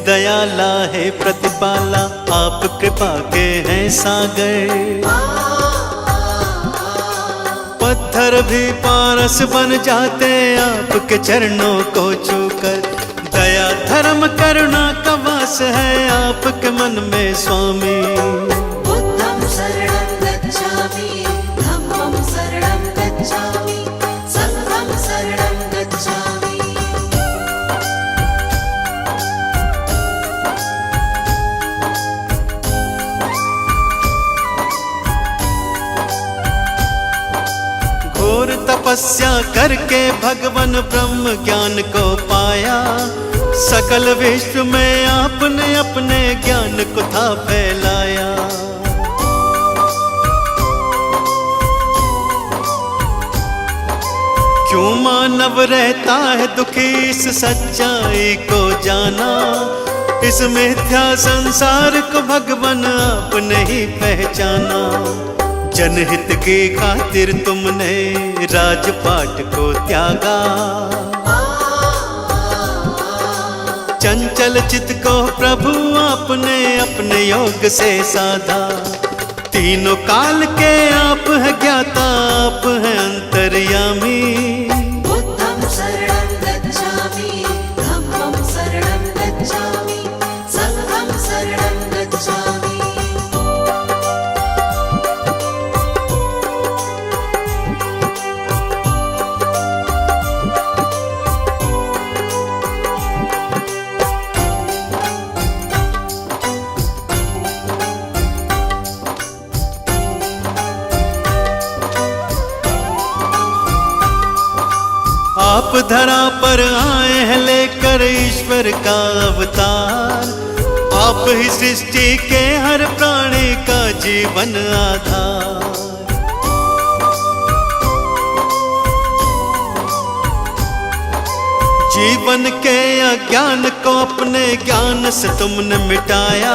दयाला है प्रतिपाला, आप कृपा के हैं सागर। पत्थर भी पारस बन जाते आपके चरणों को छूकर। दया धर्म करुणा का वास है आपके मन में स्वामी। बुद्धं शरणं गच्छामि, धम्मं शरणं गच्छामि, संघं शरणं गच्छामि। घोर तपस्या करके भगवान ब्रह्म ज्ञान को पाया। सकल विश्व में आपने अपने ज्ञान को था फैलाया। क्यों मानव रहता है दुखी इस सच्चाई को जाना। इस मिथ्या संसार को भगवान आपने ही पहचाना। जनहित की खातिर तुमने राजपाट को त्यागा। चंचल चित्त को प्रभु आपने अपने योग से साधा। तीनों काल के आप हैं ज्ञाता, आप हैं अंतर्यामी। बुद्धं शरणं गच्छामि, धम्मं शरणं गच्छामि, संघं शरणं गच्छामि। आप धरा पर आए हैं लेकर ईश्वर का अवतार। आप ही सृष्टि के हर प्राणी का जीवन आधार। जीवन के अज्ञान को अपने ज्ञान से तुमने मिटाया।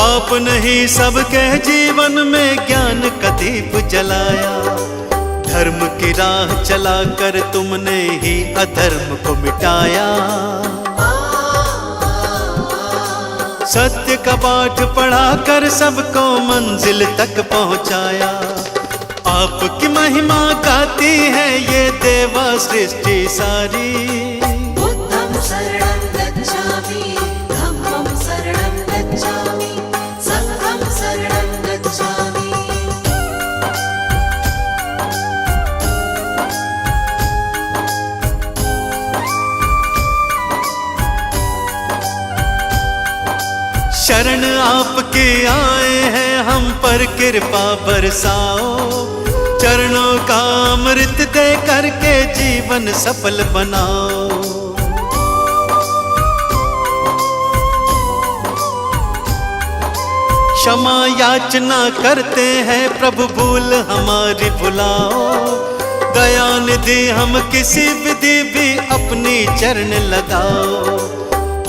आपने ही सबके जीवन में ज्ञान का दीप जलाया। धर्म की राह चलाकर तुमने ही अधर्म को मिटाया। सत्य का पाठ पढ़ाकर सबको मंजिल तक पहुंचाया। आपकी महिमा गाती है ये देवा सृष्टि सारी। बुद्धं शरणं गच्छामि, धम्मं शरणं गच्छामि, संघं शरणं गच्छामि। शरण आपके आए हैं हम पर कृपा बरसाओ। चरणों का अमृत दे करके जीवन सफल बनाओ। क्षमा याचना करते हैं प्रभु भूल हमारी भुलाओ। दया निधि हम किसी विधि भी अपनी चरण लगाओ।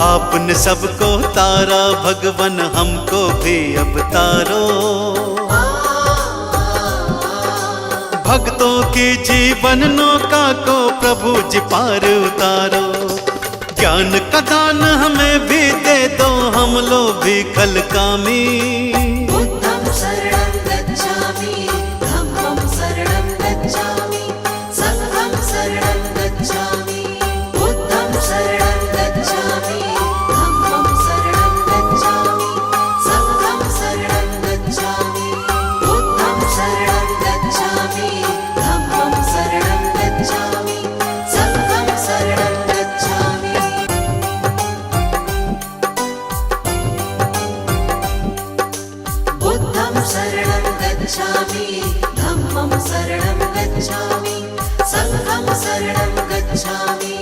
आपने सबको तारा भगवान हमको भी अब तारो। भक्तों की जीवन नौका को प्रभु जी पार उतारो। ज्ञान का दान हमें भी दे दो, हम लोग भी कल कामी। बुद्धं शरणं गच्छामि, धम्मं शरणं गच्छामि, संघं शरणं गच्छामि। बुद्धं शरणं गच्छामि, धम्मं शरणं गच्छामि, संघं शरणं गच्छामि। बुद्धं शरणं गच्छामि, धम्मं शरणं गच्छामि, संघं शरणं गच्छामि। बुद्धं शरणं गच्छामि, धम्मं शरणं गच्छामि, संघं शरणं गच्छामि।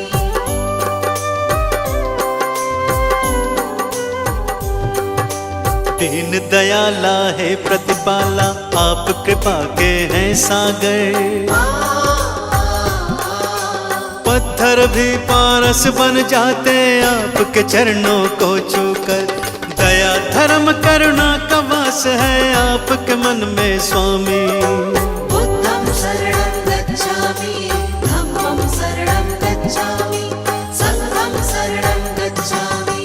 दीन दयाला है प्रतिपाला, आप कृपा के हैं सागर। पत्थर भी पारस बन जाते आपके चरणों को छूकर। दया धर्म करुणा का वास है आपके मन में स्वामी। बुद्धं शरणं गच्छामि, धम्मं शरणं गच्छामि, संघं शरणं गच्छामि।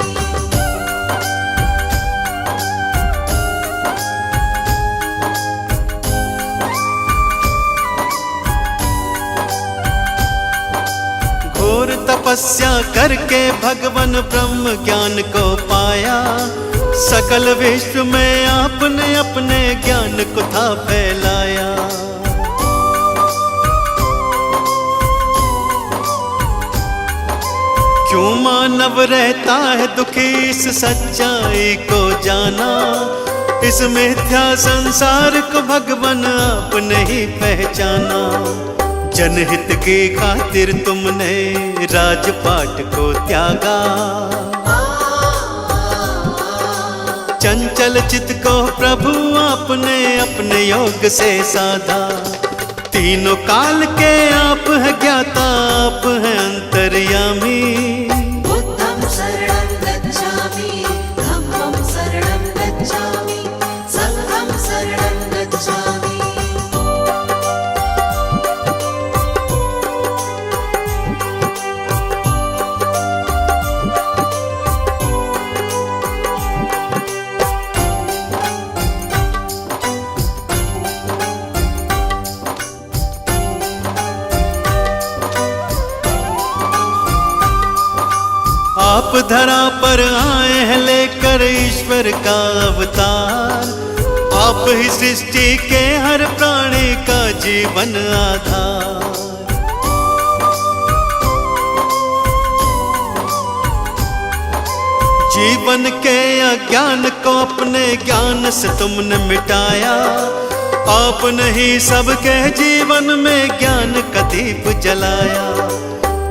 तपस्या करके भगवान ब्रह्म ज्ञान को पाया। सकल विश्व में आपने अपने ज्ञान को था फैलाया। क्यों मानव रहता है दुखी इस सच्चाई को जाना। इस मिथ्या संसार को भगवान आपने ही पहचाना। जनहित की खातिर तुमने राजपाट को त्यागा। चंचल चित्त को प्रभु आपने अपने योग से साधा। तीनों काल के आप है ज्ञाता, आप है अंतर्यामी। बुद्धं शरणं गच्छामि, धम्मं शरणं गच्छामि, संघं शरणं गच्छामि। आप धरा पर आए हैं लेकर ईश्वर का अवतार। आप ही सृष्टि के हर प्राणी का जीवन आधार। जीवन के अज्ञान को अपने ज्ञान से तुमने मिटाया। आपने ही सबके जीवन में ज्ञान का दीप जलाया।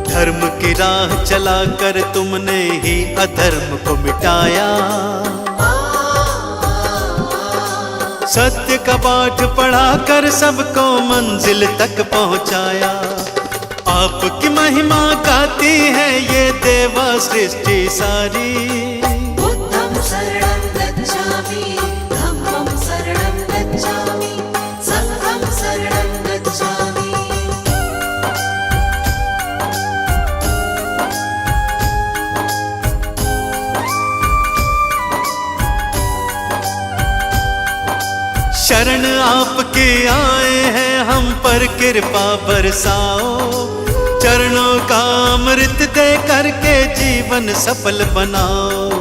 धर्म की राह चलाकर तुमने ही अधर्म को मिटाया। सत्य का पाठ पढ़ाकर सबको मंजिल तक पहुंचाया। आपकी महिमा गाती है ये देवा सृष्टि सारी। बुद्धं शरणं गच्छामि, धम्मं शरणं गच्छामि, संघं शरणं गच्छामि। शरण आपके आए हैं हम पर कृपा बरसाओ। चरणों का अमृत दे करके जीवन सफल बनाओ।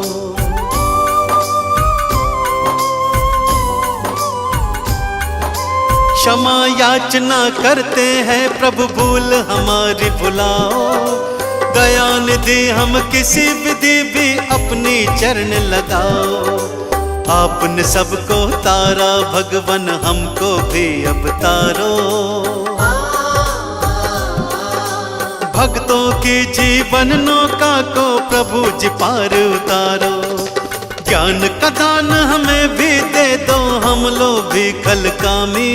क्षमा याचना करते हैं प्रभु भूल हमारी भुलाओ। दया निधि हम किसी विधि भी अपनी चरण लगाओ। आपने सबको तारा भगवान हमको भी अब तारो। भक्तों की जीवन नौका को प्रभु जी पार उतारो। ज्ञान का दान हमें भी दे दो, हम लोग भी कल कामी।